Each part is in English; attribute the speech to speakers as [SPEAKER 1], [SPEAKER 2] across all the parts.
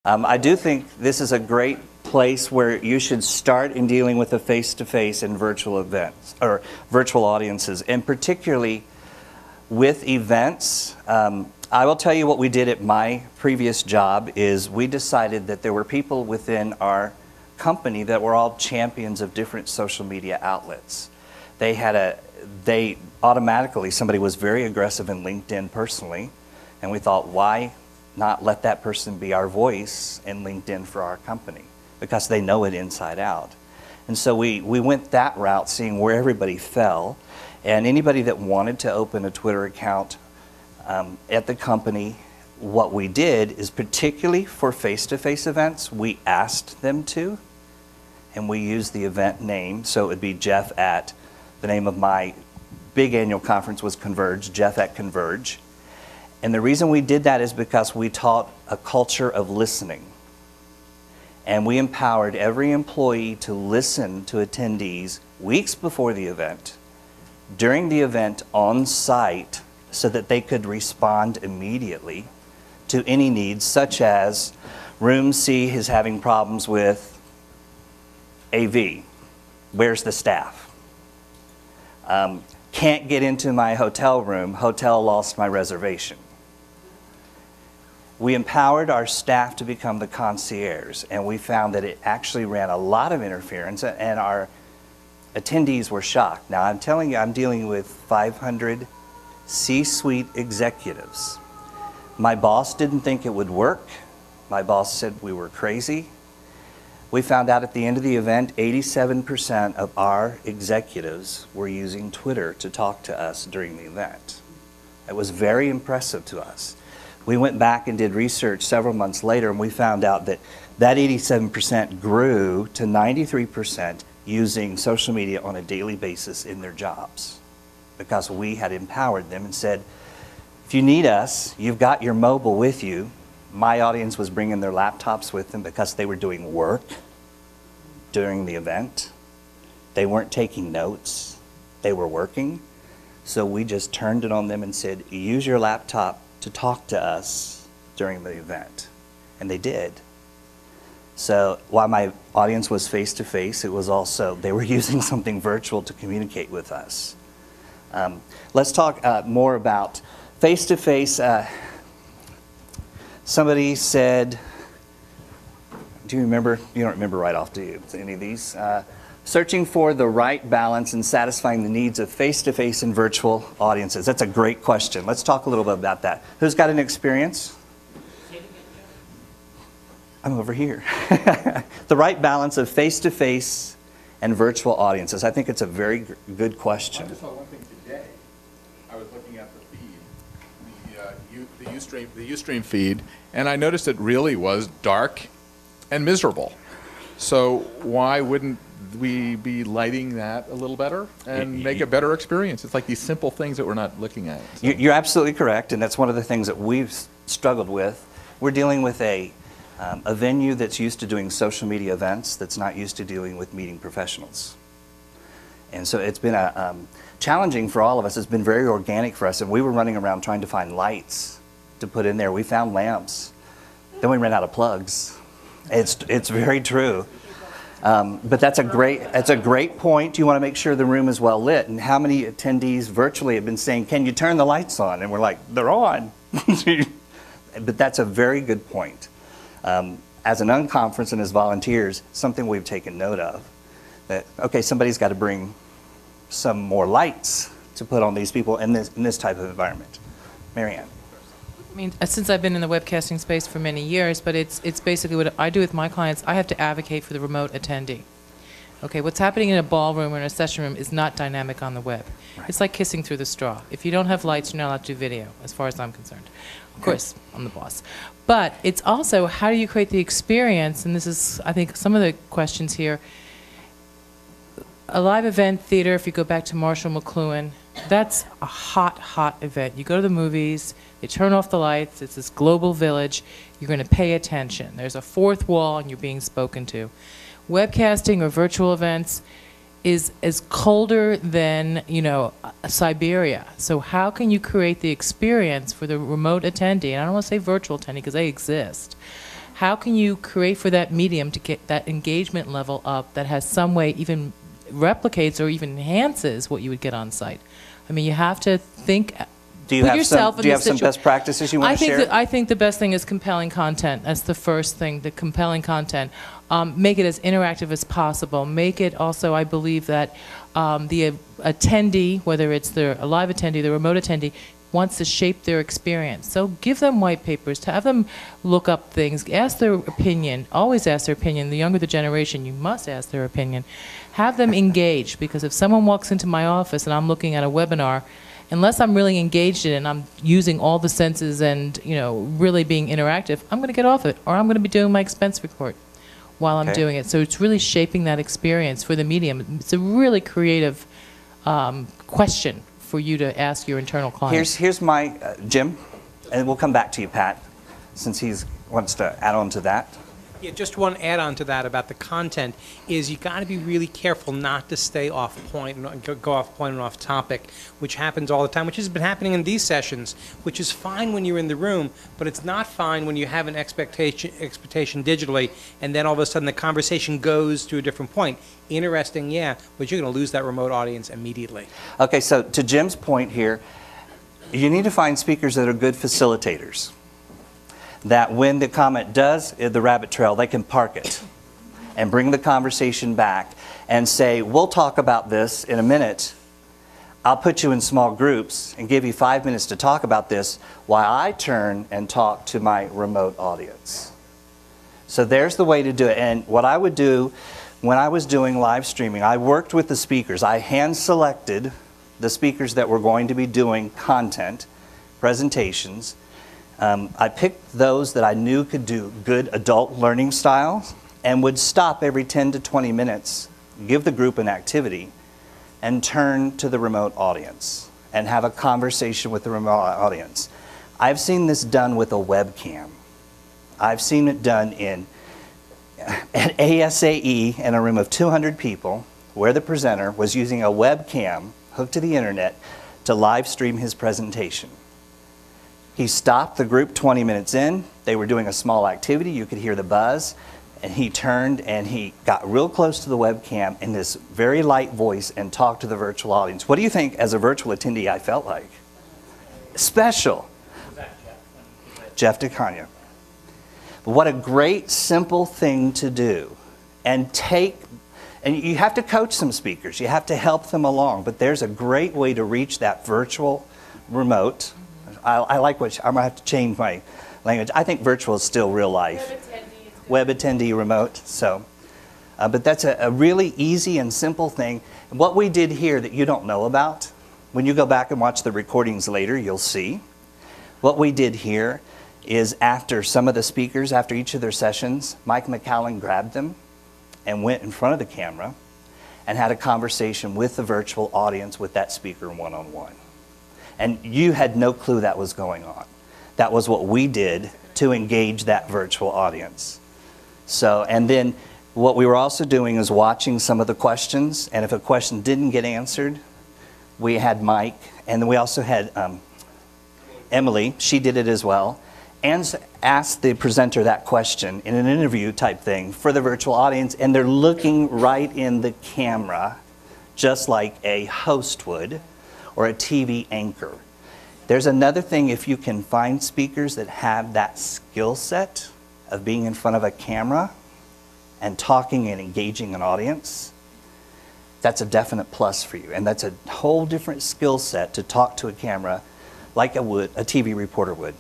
[SPEAKER 1] I do think this is a great place where you should start in dealing with the face-to-face and virtual events or virtual audiences, and particularly with events. I will tell you what we did at my previous job is we decided that there were people within our company that were all champions of different social media outlets. They automatically, somebody was very aggressive in LinkedIn personally, and we thought, why not let that person be our voice in LinkedIn for our company? Because they know it inside out. And so we went that route, seeing where everybody fell, and anybody that wanted to open a Twitter account at the company, what we did is, particularly for face-to-face events, we asked them to, and we used the event name. So it would be Jeff at, the name of my big annual conference was Converge, Jeff at Converge. And the reason we did that is because we taught a culture of listening. And we empowered every employee to listen to attendees weeks before the event, during the event on site, so that they could respond immediately to any needs, such as Room C is having problems with AV. Where's the staff? Can't get into my hotel room. Hotel lost my reservation. We empowered our staff to become the concierge, and we found that it actually ran a lot of interference, and our attendees were shocked. Now, I'm telling you, I'm dealing with 500 C-suite executives. My boss didn't think it would work. My boss said we were crazy. We found out at the end of the event, 87% of our executives were using Twitter to talk to us during the event. It was very impressive to us. We went back and did research several months later, and we found out that that 87% grew to 93% using social media on a daily basis in their jobs, because we had empowered them and said, if you need us, you've got your mobile with you. My audience was bringing their laptops with them because they were doing work during the event. They weren't taking notes, they were working. So we just turned it on them and said, use your laptop to talk to us during the event. And they did. So while my audience was face-to-face, it was also, they were using something virtual to communicate with us. Let's talk more about face-to-face. Somebody said, do you remember? You don't remember right off, do you? Any of these? Searching for the right balance and satisfying the needs of face-to-face and virtual audiences. That's a great question. Let's talk a little bit about that. Who's got an experience? I'm over here. The right balance of face-to-face and virtual audiences. I think it's a very good question.
[SPEAKER 2] I just saw one thing today. I was looking at the feed, the Ustream feed, and I noticed it really was dark and miserable. So why wouldn't we be lighting that a little better and make a better experience? It's like these simple things that we're not looking at. So.
[SPEAKER 1] You're absolutely correct, and that's one of the things that we've struggled with. We're dealing with a venue that's used to doing social media events that's not used to dealing with meeting professionals. And so it's been challenging for all of us. It's been very organic for us, and we were running around trying to find lights to put in there. We found lamps. Then we ran out of plugs. It's very true. But that's a great point. You want to make sure the room is well lit. And how many attendees virtually have been saying, can you turn the lights on? And we're like, they're on. But that's a very good point. As an unconference and as volunteers, something we've taken note of, that, okay, somebody's got to bring some more lights to put on these people in this type of environment. Marianne.
[SPEAKER 3] I mean, since I've been in the webcasting space for many years, but it's basically what I do with my clients. I have to advocate for the remote attendee. Okay, what's happening in a ballroom or in a session room is not dynamic on the web. Right. It's like kissing through the straw. If you don't have lights, you're not allowed to do video, as far as I'm concerned. Of course, I'm the boss. But it's also, how do you create the experience, and this is, I think, some of the questions here. A live event theater, if you go back to Marshall McLuhan, that's a hot, hot event. You go to the movies, they turn off the lights, it's this global village, you're going to pay attention. There's a fourth wall and you're being spoken to. Webcasting or virtual events is as colder than, you know, Siberia. So how can you create the experience for the remote attendee, and I don't want to say virtual attendee because they exist. how can you create for that medium to get that engagement level up that has some way even replicates or even enhances what you would get on site? I mean, you have to think.
[SPEAKER 1] Do you have some best practices you want to share?
[SPEAKER 3] I think the best thing is compelling content. That's the first thing, the compelling content. Make it as interactive as possible. Make it also, I believe that the attendee, whether it's a live attendee, the remote attendee, wants to shape their experience. So give them white papers, to have them look up things, ask their opinion, always ask their opinion. The younger the generation, you must ask their opinion. Have them engage, because if someone walks into my office and I'm looking at a webinar, unless I'm really engaged in it and I'm using all the senses and, you know, really being interactive, I'm going to get off it, or I'm going to be doing my expense report while I'm doing it. So it's really shaping that experience for the medium. It's a really creative question for you to ask your internal clients.
[SPEAKER 1] Here's my, Jim, and we'll come back to you, Pat, since he wants to add on to that.
[SPEAKER 4] Yeah, just one add-on to that about the content is you got to be really careful not to stay off point and go off point and off topic, which happens all the time, which has been happening in these sessions, which is fine when you're in the room, but it's not fine when you have an expectation digitally, and then all of a sudden the conversation goes to a different point. Interesting, yeah, but you're going to lose that remote audience immediately.
[SPEAKER 1] Okay, so to Jim's point here, you need to find speakers that are good facilitators, that when the comment does the rabbit trail, they can park it and bring the conversation back and say, we'll talk about this in a minute. I'll put you in small groups and give you 5 minutes to talk about this while I turn and talk to my remote audience. So there's the way to do it. And what I would do when I was doing live streaming, I worked with the speakers. I hand-selected the speakers that were going to be doing content, presentations. I picked those that I knew could do good adult learning styles and would stop every 10 to 20 minutes, give the group an activity, and turn to the remote audience and have a conversation with the remote audience. I've seen this done with a webcam. I've seen it done at ASAE in a room of 200 people where the presenter was using a webcam hooked to the internet to live stream his presentation. He stopped the group 20 minutes in. They were doing a small activity. You could hear the buzz. And he turned and he got real close to the webcam in this very light voice and talked to the virtual audience. What do you think as a virtual attendee I felt like? Special. Jeff DeCania. But what a great, simple thing to do. And you have to coach some speakers. You have to help them along. But there's a great way to reach that virtual remote. I like I'm going to have to change my language. I think virtual is still real life. Web attendee remote. So, but that's a really easy and simple thing. What we did here that you don't know about, when you go back and watch the recordings later, you'll see. What we did here is after some of the speakers, after each of their sessions, Mike McCallan grabbed them and went in front of the camera and had a conversation with the virtual audience with that speaker one-on-one. And you had no clue that was going on. That was what we did to engage that virtual audience. So, and then what we were also doing is watching some of the questions, and if a question didn't get answered, we had Mike, and then we also had Emily, she did it as well, and asked the presenter that question in an interview type thing for the virtual audience, and they're looking right in the camera, just like a host would, or a TV anchor. There's another thing, if you can find speakers that have that skill set of being in front of a camera and talking and engaging an audience, that's a definite plus for you. And that's a whole different skill set to talk to a camera like a TV reporter would.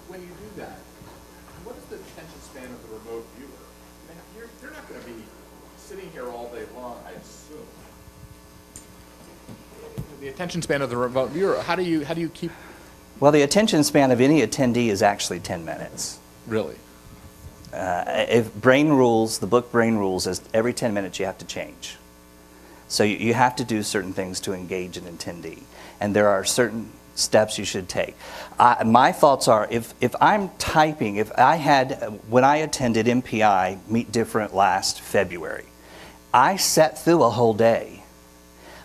[SPEAKER 2] When you do that, what is the attention span of the remote viewer? They're not going to be sitting here all day long, I assume. The attention span of the remote viewer, how do you keep?
[SPEAKER 1] Well, the attention span of any attendee is actually 10 minutes.
[SPEAKER 2] Really?
[SPEAKER 1] If Brain Rules, the book Brain Rules, is every 10 minutes you have to change. So you have to do certain things to engage an attendee. And there are certain steps you should take. My thoughts are, if I'm typing, when I attended MPI Meet Different last February, I sat through a whole day,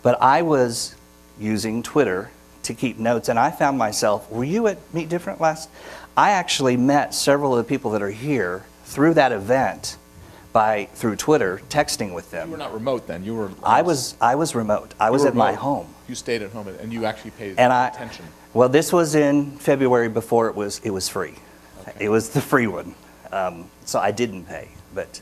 [SPEAKER 1] but I was using Twitter to keep notes, and I found myself, were you at Meet Different last? I actually met several of the people that are here through that event through Twitter, texting with them.
[SPEAKER 2] You were not remote then. You were.
[SPEAKER 1] I was remote. I was at my
[SPEAKER 2] remote.
[SPEAKER 1] home.
[SPEAKER 2] You stayed at home, and you actually paid
[SPEAKER 1] And
[SPEAKER 2] attention.
[SPEAKER 1] well, this was in February before it was free.
[SPEAKER 2] Okay.
[SPEAKER 1] It was the free one, so I didn't pay. But